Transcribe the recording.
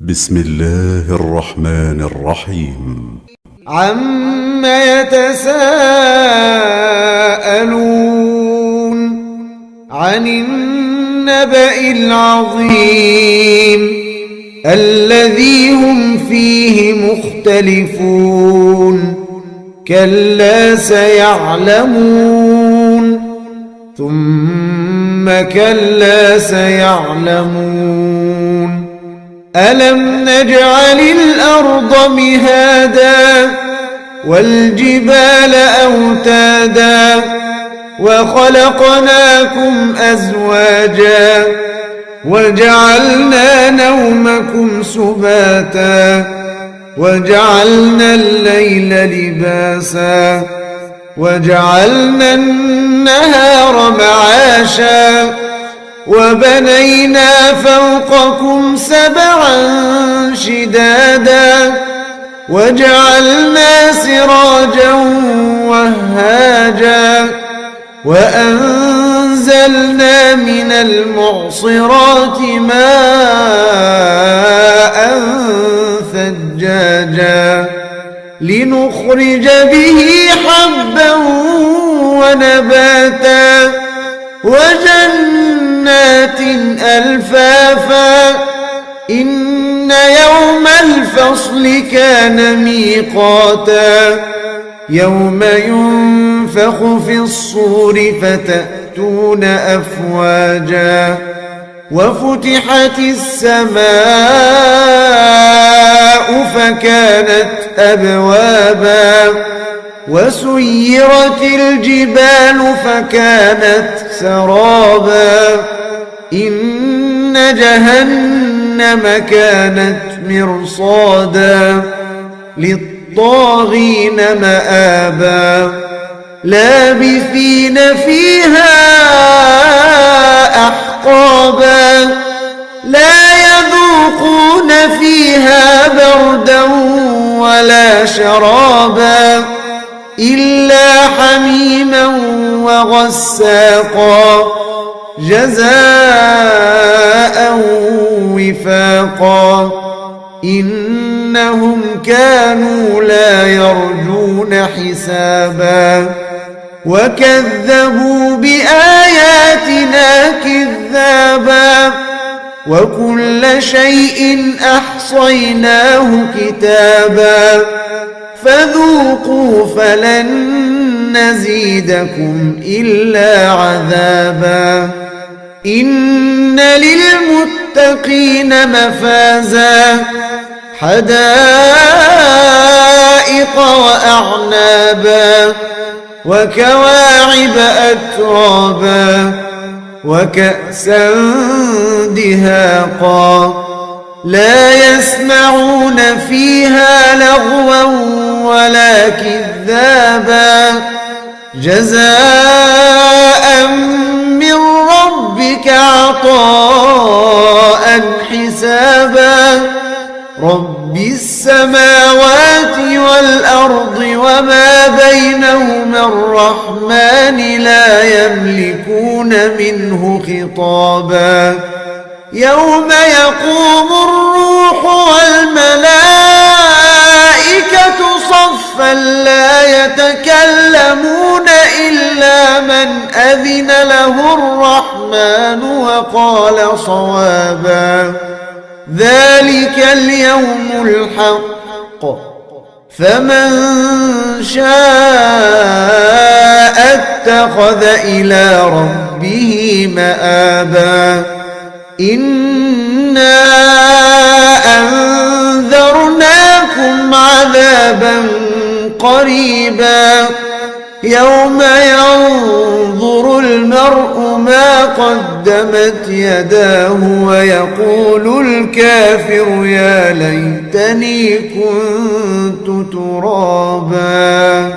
بسم الله الرحمن الرحيم. عم يتساءلون عن النبأ العظيم الذي هم فيه مختلفون كلا سيعلمون ثم كلا سيعلمون ألم نجعل الأرض مهادا والجبال أوتادا وخلقناكم أزواجا وجعلنا نومكم سباتا وجعلنا الليل لباسا وجعلنا النهار معاشا وبنينا فوقكم سبعا شدادا وجعلنا سراجا وهاجا وأنزلنا من المعصرات ماء ثجاجا لنخرج به حبا ونباتا وجنات ألفافا إن يوم الفصل كان ميقاتا يوم ينفخ في الصور فتأتون أفواجا وفتحت السماء فكانت أبوابا وسيرت الجبال فكانت سرابا إن جهنم كانت مرصادا للطاغين مآبا لابثين فيها أحقابا لا يذوقون فيها بردا ولا شرابا إلا حميما وغساقا جزاء وفاقا إنهم كانوا لا يرجون حسابا وكذبوا بآياتنا كذابا وكل شيء أحصيناه كتابا فذوقوا فلن نزيدكم إلا عذابا إن للمتقين مفازا حدائق وأعنابا وكواعب أترابا وكأسا دهاقا لا يسمعون فيها لغوا ولا كذابا جزاء من ربك عطاء حسابا رب السماوات والأرض وما بينهما الرحمن لا يملكون منه خطابا يوم يقوم الروح والملائكة صفا لا يتكلمون إلا من أذن له الرحمن وقال صوابا ذلك اليوم الحق فمن شاء اتخذ إلى ربه مآبا إنا أنذرناكم عذابا قريبا يوم ينظر المرء ما قدمت يداه ويقول الكافر يا ليتني كنت ترابا.